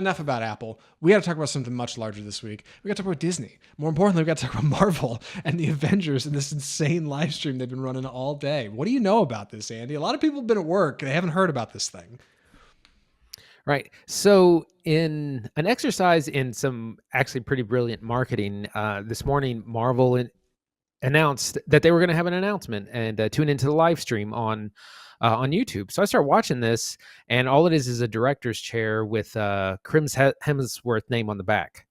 enough about Apple. We got to talk about something much larger this week. We got to talk about Disney. More importantly, we got to talk about Marvel and the Avengers and this insane live stream they've been running all day. What do you know about this, Andy? A lot of people have been at work. They haven't heard about this thing. Right. So, in an exercise in some actually pretty brilliant marketing, this morning, Marvel announced that they were going to have an announcement and tune into the live stream on YouTube. So I start watching this, and all it is a director's chair with Chris Hemsworth name on the back,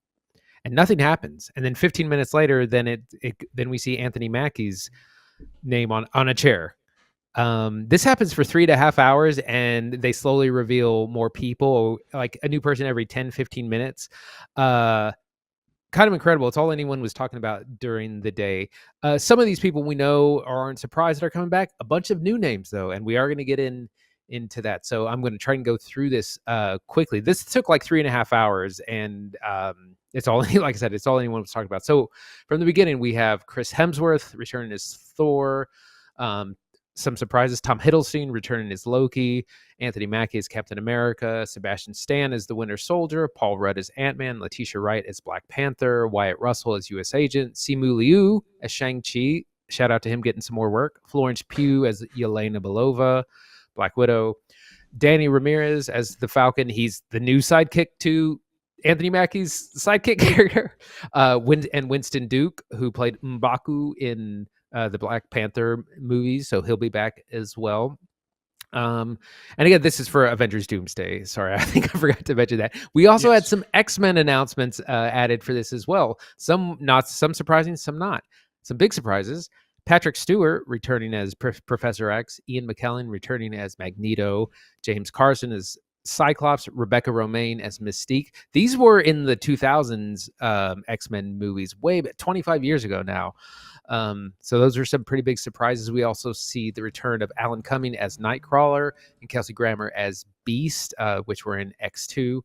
and nothing happens. And then 15 minutes later, then we see Anthony Mackie's name on a chair. This happens for 3.5 hours, and they slowly reveal more people, like a new person every 10-15 minutes. Kind of incredible. It's all anyone was talking about during the day. Some of these people we know aren't surprised they're coming back. A bunch of new names, though, and we are going to get into that. So I'm going to try and go through this quickly. This took like 3.5 hours, and it's all, like I said, it's all anyone was talking about. So from the beginning, we have Chris Hemsworth returning as Thor. Some surprises: Tom Hiddleston returning as Loki, Anthony Mackie as Captain America, Sebastian Stan as the Winter Soldier, Paul Rudd as Ant-Man, Letitia Wright as Black Panther, Wyatt Russell as U.S. Agent, Simu Liu as Shang-Chi. Shout out to him getting some more work. Florence Pugh as Yelena Belova, Black Widow. Danny Ramirez as the Falcon. He's the new sidekick to Anthony Mackie's sidekick character. And Winston Duke, who played M'Baku in the Black Panther movies, so he'll be back as well. And again, this is for Avengers Doomsday. Sorry, I think I forgot to mention that. We also had some X-Men announcements added for this as well. Some surprising, some not. Some big surprises. Patrick Stewart returning as Professor X, Ian McKellen returning as Magneto, James Carson as Cyclops, Rebecca Romaine as Mystique. These were in the 2000s X-Men movies, way 25 years ago now. So those are some pretty big surprises. We also see the return of Alan Cumming as Nightcrawler and Kelsey Grammer as Beast, which were in X2.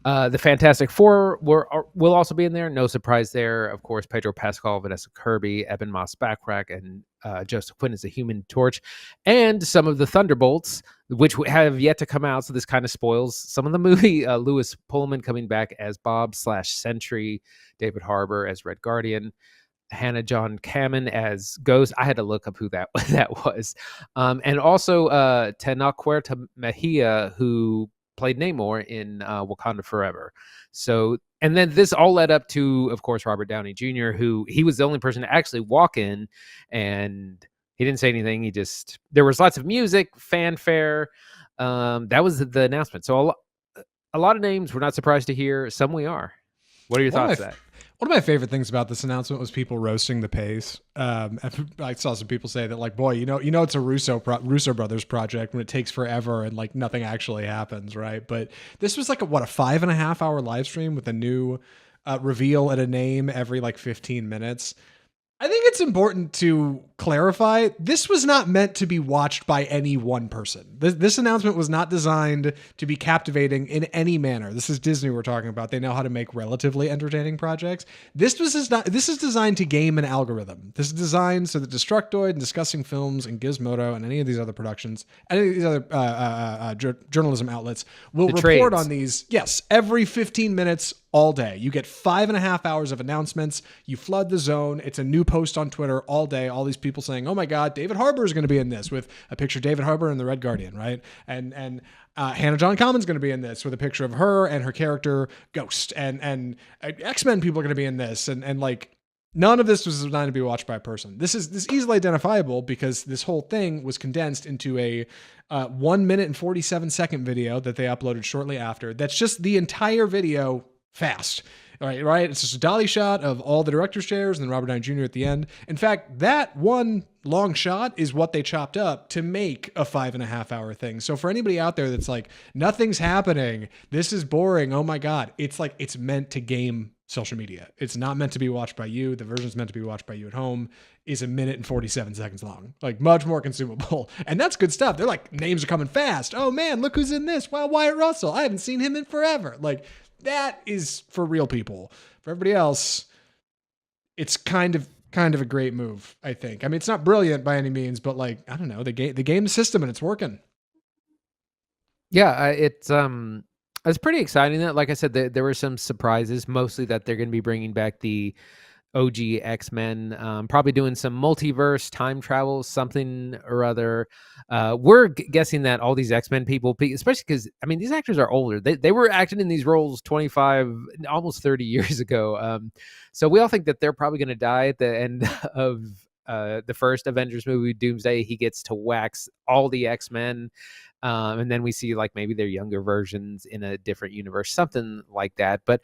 The Fantastic Four will also be in there. No surprise there. Of course, Pedro Pascal, Vanessa Kirby, Ebon Moss-Backrack, and Joseph Quinn as the Human Torch. And some of the Thunderbolts, which have yet to come out, so this kind of spoils some of the movie. Louis Pullman coming back as Bob/Sentry, David Harbour as Red Guardian, Hannah John Kamen as Ghost. I had to look up who that was. And also Tenoch Mejia, who played Namor in Wakanda Forever. So, and then this all led up to, of course, Robert Downey Jr., who he was the only person to actually walk in, and he didn't say anything. There was lots of music, fanfare. That was the announcement. So a lot of names we're not surprised to hear. Some we are. What are your thoughts on that? One of my favorite things about this announcement was people roasting the pace. I saw some people say that, like, boy, you know, it's a Russo brothers project when it takes forever and like nothing actually happens, right? But this was like a 5.5 hour live stream with a new reveal and a name every like 15 minutes. I think it's important to clarify, this was not meant to be watched by any one person. This announcement was not designed to be captivating in any manner. This is Disney we're talking about. They know how to make relatively entertaining projects. This is designed to game an algorithm. This is designed so that Destructoid and Discussing Films and Gizmodo and any of these other productions, any of these other journalism outlets will report on these, yes, every 15 minutes all day. You get 5.5 hours of announcements. You flood the zone. It's a new post on Twitter all day. All these people saying, "Oh my God, David Harbour is going to be in this," with a picture of David Harbour and the Red Guardian, right? And Hannah John Common's going to be in this with a picture of her and her character Ghost. And X-Men people are going to be in this. And like, none of this was designed to be watched by a person. This is easily identifiable because this whole thing was condensed into a 1 minute and 47 second video that they uploaded shortly after. That's just the entire video fast. Right? It's just a dolly shot of all the director's chairs and then Robert Downey Jr. at the end. In fact, that one long shot is what they chopped up to make a 5.5 hour thing. So for anybody out there that's like, nothing's happening, this is boring, oh my God, it's like, it's meant to game social media. It's not meant to be watched by you. The version's meant to be watched by you at home. Is 1 minute and 47 seconds long. Like, much more consumable. And that's good stuff. They're like, names are coming fast. Oh man, look who's in this. Wow, Wyatt Russell. I haven't seen him in forever. Like, that is for real people. For everybody else, it's kind of a great move, I think. I mean, it's not brilliant by any means, but like, I don't know, the game system and it's working. Yeah, It's pretty exciting. That, like I said, there were some surprises. Mostly that they're going to be bringing back the OG X-Men, probably doing some multiverse time travel, something or other. We're guessing that all these X-Men people, especially because I mean these actors are older. They were acting in these roles 25, almost 30 years ago. So we all think that they're probably going to die at the end of the first Avengers movie, Doomsday. He gets to wax all the X-Men. And then we see like maybe their younger versions in a different universe, something like that. But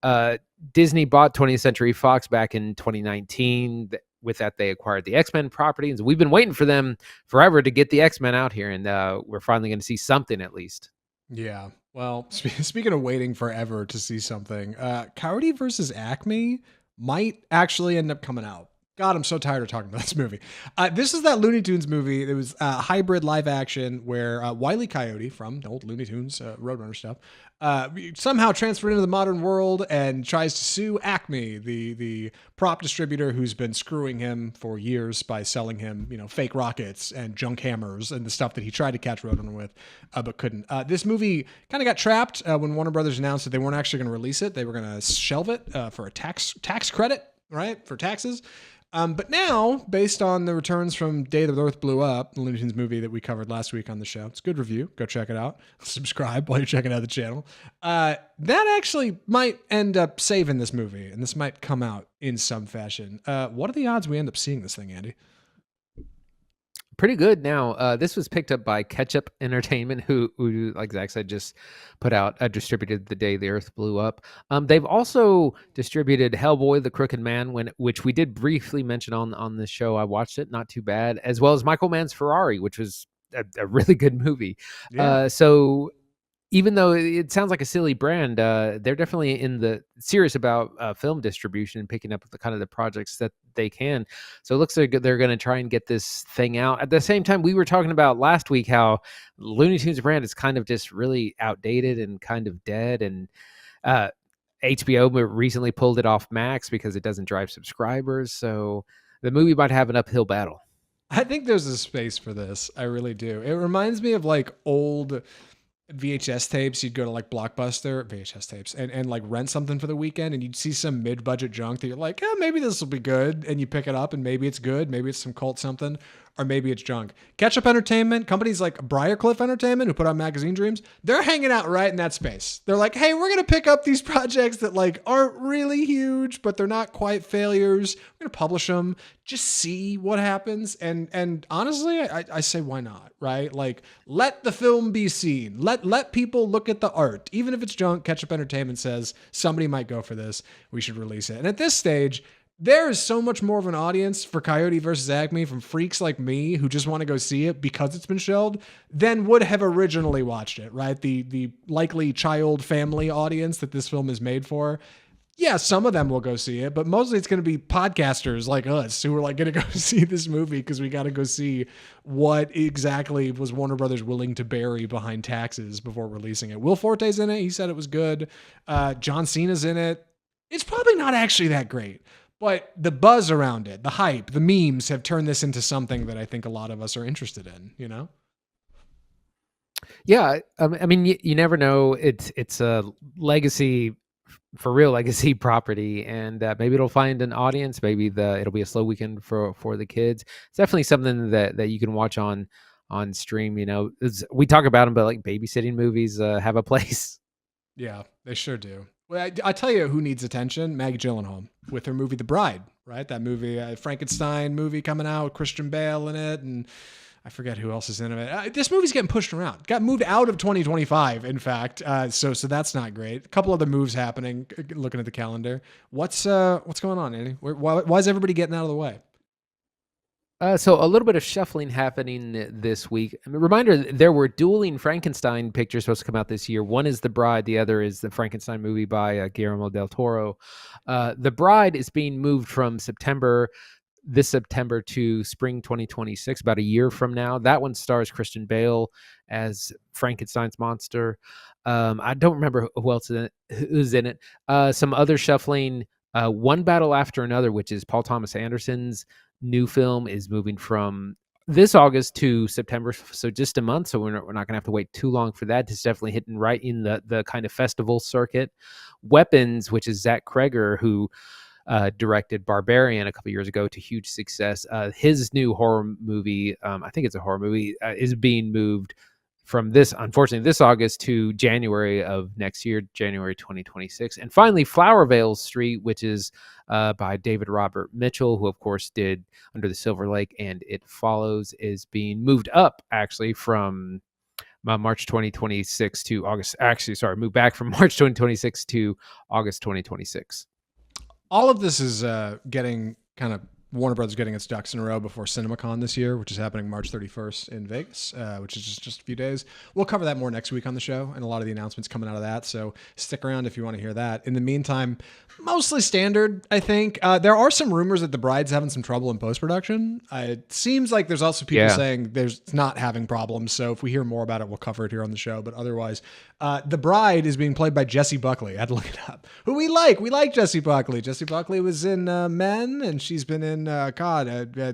uh, Disney bought 20th Century Fox back in 2019. With that, they acquired the X-Men properties. We've been waiting for them forever to get the X-Men out here, and we're finally going to see something at least. Yeah. Well, speaking of waiting forever to see something, Coyote versus Acme might actually end up coming out. God, I'm so tired of talking about this movie. This is that Looney Tunes movie. It was a hybrid live action where Wile E. Coyote from the old Looney Tunes Roadrunner stuff somehow transferred into the modern world and tries to sue Acme, the prop distributor who's been screwing him for years by selling him, fake rockets and junk hammers and the stuff that he tried to catch Roadrunner with, but couldn't. This movie kind of got trapped when Warner Brothers announced that they weren't actually going to release it. They were going to shelve it for a tax credit, right, for taxes. But now, based on the returns from Day the Earth Blew Up, the Looney Tunes movie that we covered last week on the show, it's a good review. Go check it out. Subscribe while you're checking out the channel. That actually might end up saving this movie, and this might come out in some fashion. What are the odds we end up seeing this thing, Andy? Pretty good now. This was picked up by Ketchup Entertainment, who like Zach said, just put out, distributed The Day the Earth Blew Up. They've also distributed Hellboy, The Crooked Man, which we did briefly mention on this show. I watched it, not too bad, as well as Michael Mann's Ferrari, which was a really good movie. Yeah. So even though it sounds like a silly brand, they're definitely in the serious about film distribution and picking up the kind of the projects that they can. So it looks like they're going to try and get this thing out. At the same time, we were talking about last week how Looney Tunes brand is kind of just really outdated and kind of dead. And HBO recently pulled it off Max because it doesn't drive subscribers. So the movie might have an uphill battle. I think there's a space for this. I really do. It reminds me of like old VHS tapes. You'd go to like Blockbuster, VHS tapes, and like rent something for the weekend, and you'd see some mid-budget junk that you're like, maybe this will be good, and you pick it up, and maybe it's good, maybe it's some cult something, or maybe it's junk. Ketchup Entertainment, companies like Briarcliff Entertainment, who put out Magazine Dreams, they're hanging out right in that space. They're like, hey, we're gonna pick up these projects that like aren't really huge, but they're not quite failures. We're gonna publish them, just see what happens. And honestly, I say, why not, right? Like, let the film be seen. Let people look at the art. Even if it's junk, Ketchup Entertainment says somebody might go for this. We should release it. And at this stage, there is so much more of an audience for Coyote versus Acme from freaks like me who just want to go see it because it's been shelved than would have originally watched it, right? The likely child family audience that this film is made for. Yeah, some of them will go see it, but mostly it's going to be podcasters like us who are like going to go see this movie because we got to go see what exactly was Warner Brothers willing to bury behind taxes before releasing it. Will Forte's in it. He said it was good. John Cena's in it. It's probably not actually that great, but the buzz around it, the hype, the memes have turned this into something that I think a lot of us are interested in, Yeah, I mean, you never know. It's a legacy, for real legacy property, and maybe it'll find an audience. Maybe it'll be a slow weekend for the kids. It's definitely something that you can watch on stream. We talk about them, but like babysitting movies have a place. Yeah, they sure do. Well, I tell you who needs attention: Maggie Gyllenhaal with her movie The Bride, right? That movie, Frankenstein movie coming out with Christian Bale in it, and I forget who else is in it. This movie's getting pushed around. Got moved out of 2025, in fact. So that's not great. A couple other moves happening. Looking at the calendar, what's going on, Andy? Why is everybody getting out of the way? So a little bit of shuffling happening this week. Reminder, there were dueling Frankenstein pictures supposed to come out this year. One is The Bride. The other is the Frankenstein movie by Guillermo del Toro. The Bride is being moved from this September to spring 2026, about a year from now. That one stars Christian Bale as Frankenstein's monster. I don't remember who else who's in it. Some other shuffling. One Battle After Another, which is Paul Thomas Anderson's new film, is moving from this August to September, so just a month. So we're not going to have to wait too long for that. It's definitely hitting right in the kind of festival circuit. Weapons, which is Zach Kreger, who directed Barbarian a couple years ago to huge success. His new horror movie, I think it's a horror movie, is being moved from unfortunately, this August to January of next year, January 2026. And finally, Flower Veil Street, which is by David Robert Mitchell, who, of course, did Under the Silver Lake and It Follows, is being moved up, actually, from March 2026 to August. Actually, sorry, moved back from March 2026 to August 2026. All of this is getting kind of Warner Brothers getting its ducks in a row before CinemaCon this year, which is happening March 31st in Vegas, which is just a few days. We'll cover that more next week on the show and a lot of the announcements coming out of that. So stick around if you want to hear that. In the meantime, mostly standard, I think. There are some rumors that The Bride's having some trouble in post-production. It seems like there's also people saying it's not having problems. So if we hear more about it, we'll cover it here on the show. But otherwise, The Bride is being played by Jessie Buckley. I had to look it up. Who we like. We like Jessie Buckley. Jessie Buckley was in Men, and she's been in a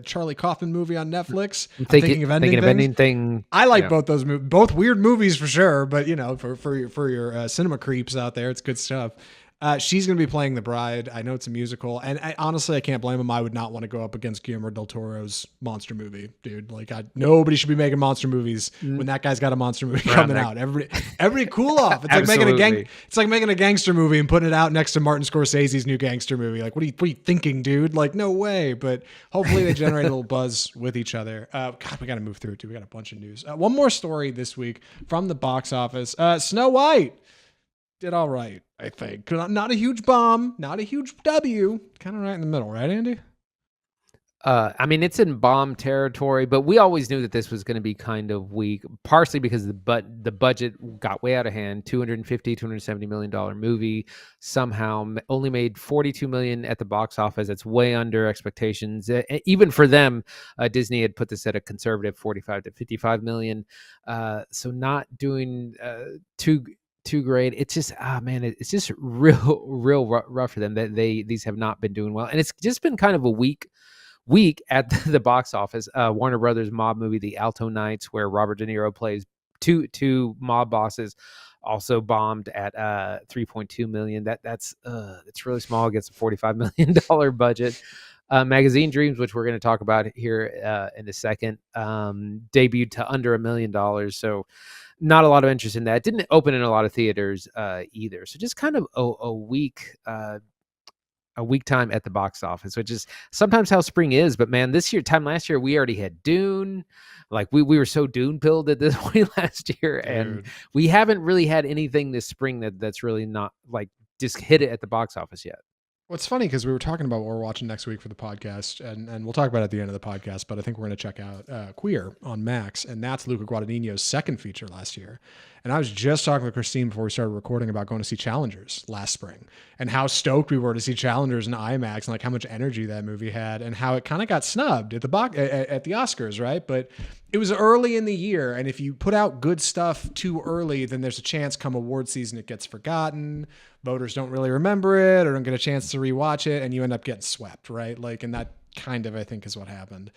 Charlie Kaufman movie on Netflix. I'm thinking of Ending Things. I like both those movies. Both weird movies for sure, but for your cinema creeps out there, it's good stuff. She's going to be playing the bride. I know it's a musical, and honestly, I can't blame him. I would not want to go up against Guillermo del Toro's monster movie, dude. Like, nobody should be making monster movies when that guy's got a monster movie coming out. Everybody cool off. It's like making a gangster movie and putting it out next to Martin Scorsese's new gangster movie. Like, what are you thinking, dude? Like, no way. But hopefully they generate a little buzz with each other. God, we got to move through it too. We got a bunch of news. One more story this week from the box office. Snow White did all right, I think. Not a huge bomb, not a huge W. Kind of right in the middle, right, Andy? I mean, it's in bomb territory, but we always knew that this was going to be kind of weak, partially because the budget got way out of hand. $270 million movie somehow only made $42 million at the box office. That's way under expectations. Even for them, Disney had put this at a conservative 45 to 55 million. So not doing too great. It's just it's just real rough for them that these have not been doing well, and it's just been kind of a weak at the box office. Warner Brothers mob movie The Alto Knights, where Robert De Niro plays two mob bosses, also bombed at 3.2 million. That's really small against a $45 million budget. Magazine Dreams, which we're going to talk about here in a second, debuted to under $1 million. So not a lot of interest in that. Didn't open in a lot of theaters either. So just kind of a weak time at the box office, which is sometimes how spring is. But man, last year, we already had Dune. Like we were so Dune pilled at this point last year. Dude. And we haven't really had anything this spring that's really not like just hit it at the box office yet. Well, it's funny because we were talking about what we're watching next week for the podcast, and we'll talk about it at the end of the podcast, but I think we're going to check out Queer on Max, and that's Luca Guadagnino's second feature last year. And I was just talking with Christine before we started recording about going to see Challengers last spring and how stoked we were to see Challengers in IMAX and like how much energy that movie had and how it kind of got snubbed at the Oscars, right? But it was early in the year, and if you put out good stuff too early, then there's a chance come award season it gets forgotten. Voters don't really remember it or don't get a chance to rewatch it, and you end up getting swept, right? Like, and that kind of, I think, is what happened.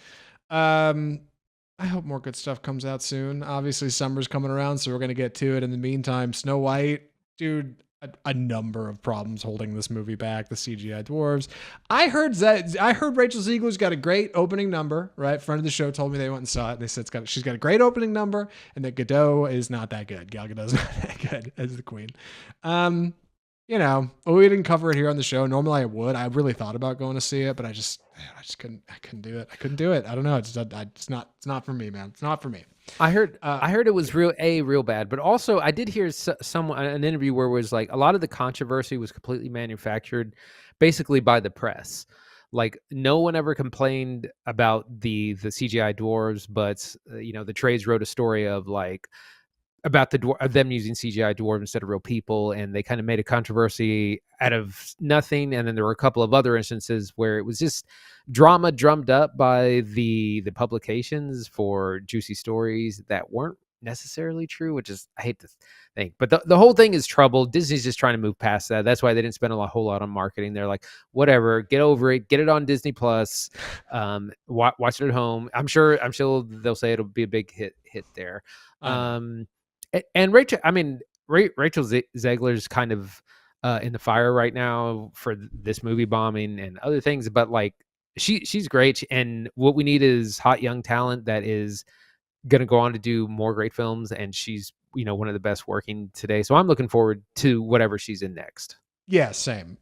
I hope more good stuff comes out soon. Obviously, summer's coming around, so we're going to get to it. In the meantime, Snow White, dude, a number of problems holding this movie back. The CGI dwarves. I heard Rachel Zegler's got a great opening number, right? Friend of the show told me they went and saw it. They said she's got a great opening number, and that Gadot is not that good. Gal Gadot's not that good as the queen. We didn't cover it here on the show. Normally I would. I really thought about going to see it, but I just couldn't do it. I couldn't do it. I don't know. It's not for me, man. It's not for me. I heard it was real bad, but also I did hear an interview where it was like a lot of the controversy was completely manufactured, basically by the press. Like no one ever complained about the CGI dwarves, but the trades wrote a story of like about them using CGI dwarves instead of real people, and they kind of made a controversy out of nothing. And then there were a couple of other instances where it was just drama drummed up by the publications for juicy stories that weren't necessarily true, which is, I hate to think, but the whole thing is trouble. Disney's just trying to move past that. That's why they didn't spend whole lot on marketing. They're like, whatever, get over it, get it on Disney Plus, watch it at home. I'm sure they'll say it'll be a big hit there. And Rachel, I mean, Rachel Zegler's kind of in the fire right now for this movie bombing and other things, but like she's great, and what we need is hot young talent that is going to go on to do more great films, and she's one of the best working today. So I'm looking forward to whatever she's in next. Yeah, same.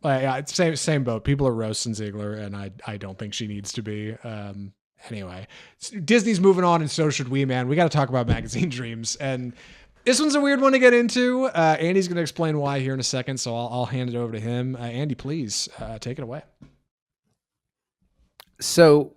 Same boat. People are roasting Ziegler, and I don't think she needs to be. Anyway, Disney's moving on, and so should we, man. We got to talk about Magazine Dreams, and this one's a weird one to get into. Andy's going to explain why here in a second, so I'll hand it over to him. Andy, please take it away. So